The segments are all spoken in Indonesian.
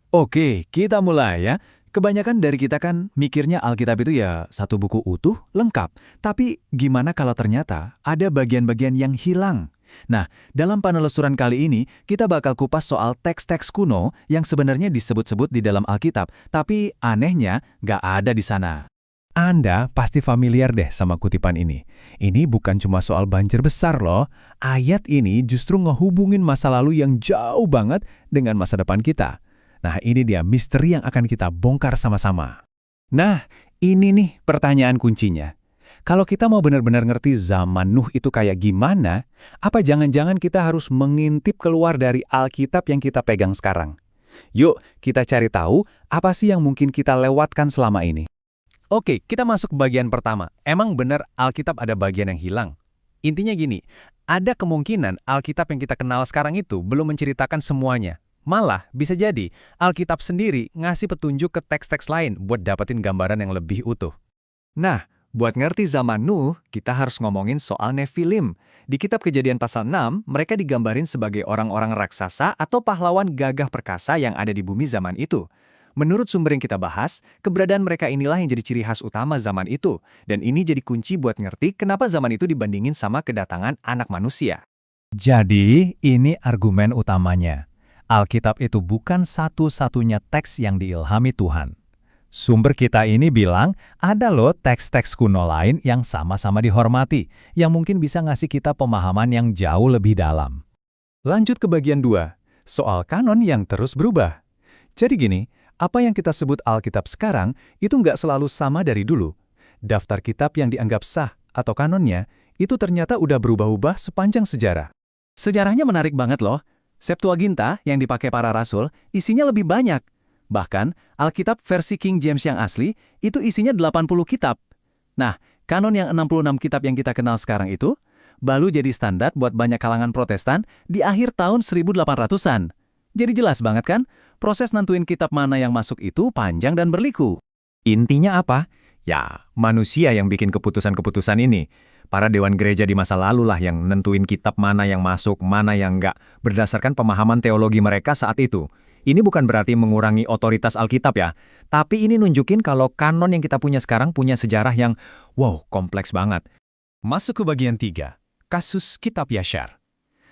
Oke, kita mulai ya. Kebanyakan dari kita kan mikirnya Alkitab itu ya satu buku utuh, lengkap. Tapi gimana kalau ternyata ada bagian-bagian yang hilang? Nah, dalam penelusuran kali ini, kita bakal kupas soal teks-teks kuno yang sebenarnya disebut-sebut di dalam Alkitab, tapi anehnya nggak ada di sana. Anda pasti familiar deh sama kutipan ini. Ini bukan cuma soal banjir besar loh. Ayat ini justru ngehubungin masa lalu yang jauh banget dengan masa depan kita. Nah, ini dia misteri yang akan kita bongkar sama-sama. Nah, ini nih pertanyaan kuncinya. Kalau kita mau benar-benar ngerti zaman Nuh itu kayak gimana, apa jangan-jangan kita harus mengintip keluar dari Alkitab yang kita pegang sekarang? Yuk, kita cari tahu apa sih yang mungkin kita lewatkan selama ini. Oke, kita masuk ke bagian pertama. Emang benar Alkitab ada bagian yang hilang? Intinya gini, ada kemungkinan Alkitab yang kita kenal sekarang itu belum menceritakan semuanya. Malah, bisa jadi Alkitab sendiri ngasih petunjuk ke teks-teks lain buat dapetin gambaran yang lebih utuh. Nah, buat ngerti zaman Nuh, kita harus ngomongin soal Nefilim. Di kitab Kejadian pasal 6, mereka digambarin sebagai orang-orang raksasa atau pahlawan gagah perkasa yang ada di bumi zaman itu. Menurut sumber yang kita bahas, keberadaan mereka inilah yang jadi ciri khas utama zaman itu. Dan ini jadi kunci buat ngerti kenapa zaman itu dibandingin sama kedatangan anak manusia. Jadi, ini argumen utamanya. Alkitab itu bukan satu-satunya teks yang diilhami Tuhan. Sumber kita ini bilang, ada loh teks-teks kuno lain yang sama-sama dihormati, yang mungkin bisa ngasih kita pemahaman yang jauh lebih dalam. Lanjut ke bagian 2, soal kanon yang terus berubah. Jadi gini, apa yang kita sebut Alkitab sekarang itu nggak selalu sama dari dulu. Daftar kitab yang dianggap sah atau kanonnya itu ternyata udah berubah-ubah sepanjang sejarah. Sejarahnya menarik banget loh. Septuaginta yang dipakai para rasul isinya lebih banyak. Bahkan, Alkitab versi King James yang asli itu isinya 80 kitab. Nah, kanon yang 66 kitab yang kita kenal sekarang itu baru jadi standar buat banyak kalangan Protestan di akhir tahun 1800-an. Jadi jelas banget kan, proses nentuin kitab mana yang masuk itu panjang dan berliku. Intinya apa? Ya, manusia yang bikin keputusan-keputusan ini. Para dewan gereja di masa lalu lah yang nentuin kitab mana yang masuk, mana yang enggak, berdasarkan pemahaman teologi mereka saat itu. Ini bukan berarti mengurangi otoritas Alkitab ya, tapi ini nunjukin kalau kanon yang kita punya sekarang punya sejarah yang, wow, kompleks banget. Masuk ke bagian 3, kasus Kitab Yashar.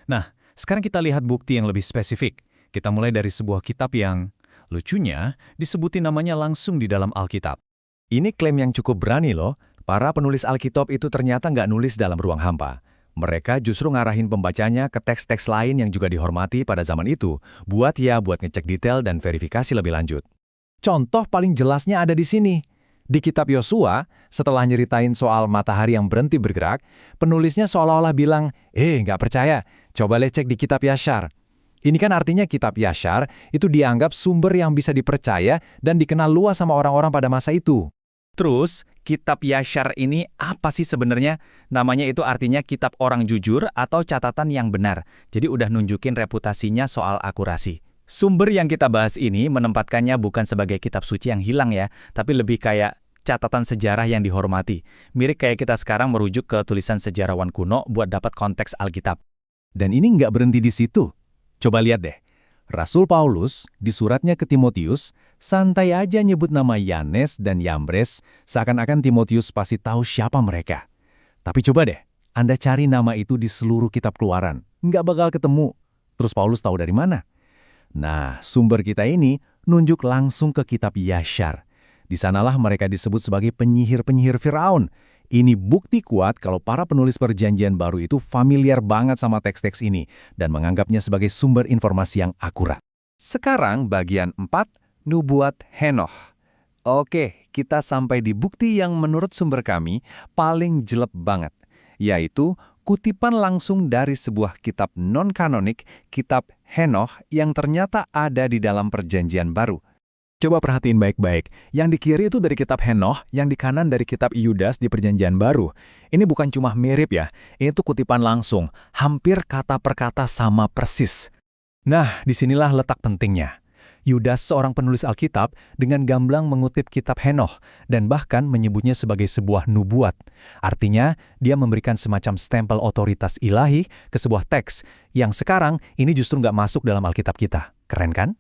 Nah, sekarang kita lihat bukti yang lebih spesifik. Kita mulai dari sebuah kitab yang, lucunya, disebutin namanya langsung di dalam Alkitab. Ini klaim yang cukup berani loh. Para penulis Alkitab itu ternyata nggak nulis dalam ruang hampa. Mereka justru ngarahin pembacanya ke teks-teks lain yang juga dihormati pada zaman itu, buat ngecek detail dan verifikasi lebih lanjut. Contoh paling jelasnya ada di sini. Di kitab Yosua, setelah nyeritain soal matahari yang berhenti bergerak, penulisnya seolah-olah bilang, nggak percaya, coba cek di kitab Yashar. Ini kan artinya kitab Yashar itu dianggap sumber yang bisa dipercaya dan dikenal luas sama orang-orang pada masa itu. Terus, kitab Yashar ini apa sih sebenarnya? Namanya itu artinya kitab orang jujur atau catatan yang benar. Jadi udah nunjukin reputasinya soal akurasi. Sumber yang kita bahas ini menempatkannya bukan sebagai kitab suci yang hilang ya, tapi lebih kayak catatan sejarah yang dihormati. Mirip kayak kita sekarang merujuk ke tulisan sejarawan kuno buat dapat konteks Alkitab. Dan ini nggak berhenti di situ. Coba lihat deh. Rasul Paulus di suratnya ke Timotius santai aja nyebut nama Yanes dan Yambres seakan-akan Timotius pasti tahu siapa mereka. Tapi coba deh, Anda cari nama itu di seluruh kitab Keluaran. Nggak bakal ketemu. Terus Paulus tahu dari mana? Nah, sumber kita ini nunjuk langsung ke kitab Yashar. Di sanalah mereka disebut sebagai penyihir-penyihir Firaun. Ini bukti kuat kalau para penulis perjanjian baru itu familiar banget sama teks-teks ini dan menganggapnya sebagai sumber informasi yang akurat. Sekarang bagian 4, Nubuat Henoh. Oke, kita sampai di bukti yang menurut sumber kami paling jelek banget, yaitu kutipan langsung dari sebuah kitab non-kanonik, kitab Henoh yang ternyata ada di dalam perjanjian baru. Coba perhatiin baik-baik, yang di kiri itu dari kitab Henoh, yang di kanan dari kitab Yudas di perjanjian baru. Ini bukan cuma mirip ya, ini tuh kutipan langsung, hampir kata per kata sama persis. Nah, disinilah letak pentingnya. Yudas seorang penulis Alkitab dengan gamblang mengutip kitab Henoh dan bahkan menyebutnya sebagai sebuah nubuat. Artinya, dia memberikan semacam stempel otoritas ilahi ke sebuah teks yang sekarang ini justru nggak masuk dalam Alkitab kita. Keren kan?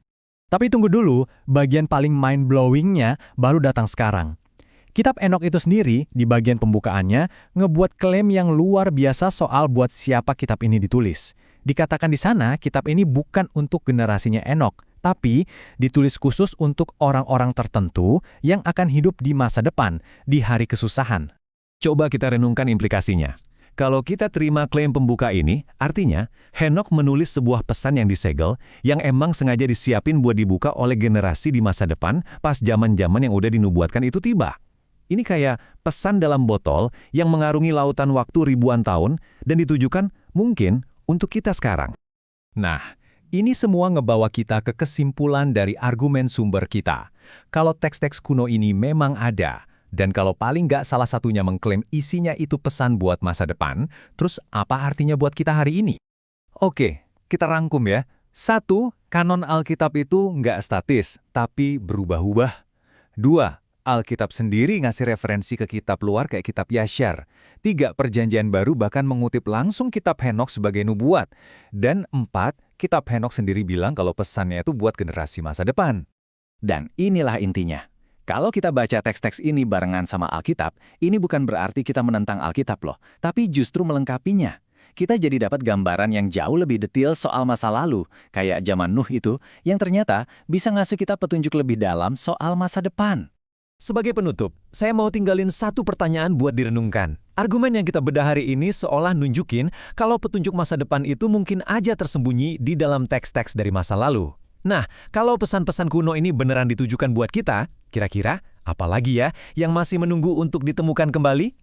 Tapi tunggu dulu, bagian paling mind-blowing-nya baru datang sekarang. Kitab Enok itu sendiri, di bagian pembukaannya, ngebuat klaim yang luar biasa soal buat siapa kitab ini ditulis. Dikatakan di sana, kitab ini bukan untuk generasinya Enok, tapi ditulis khusus untuk orang-orang tertentu yang akan hidup di masa depan, di hari kesusahan. Coba kita renungkan implikasinya. Kalau kita terima klaim pembuka ini, artinya Henokh menulis sebuah pesan yang disegel, yang emang sengaja disiapin buat dibuka oleh generasi di masa depan pas zaman-zaman yang udah dinubuatkan itu tiba. Ini kayak pesan dalam botol yang mengarungi lautan waktu ribuan tahun dan ditujukan mungkin untuk kita sekarang. Nah, ini semua ngebawa kita ke kesimpulan dari argumen sumber kita. Kalau teks-teks kuno ini memang ada, dan kalau paling nggak salah satunya mengklaim isinya itu pesan buat masa depan, terus apa artinya buat kita hari ini? Oke, kita rangkum ya. 1. Kanon Alkitab itu nggak statis, tapi berubah-ubah. 2. Alkitab sendiri ngasih referensi ke kitab luar kayak kitab Yasyar. 3. Perjanjian baru bahkan mengutip langsung kitab Henokh sebagai nubuat. Dan 4. Kitab Henokh sendiri bilang kalau pesannya itu buat generasi masa depan. Dan inilah intinya. Kalau kita baca teks-teks ini barengan sama Alkitab, ini bukan berarti kita menentang Alkitab loh, tapi justru melengkapinya. Kita jadi dapat gambaran yang jauh lebih detail soal masa lalu, kayak zaman Nuh itu, yang ternyata bisa ngasih kita petunjuk lebih dalam soal masa depan. Sebagai penutup, saya mau tinggalin satu pertanyaan buat direnungkan. Argumen yang kita bedah hari ini seolah nunjukin kalau petunjuk masa depan itu mungkin aja tersembunyi di dalam teks-teks dari masa lalu. Nah, kalau pesan-pesan kuno ini beneran ditujukan buat kita, kira-kira apa lagi ya yang masih menunggu untuk ditemukan kembali?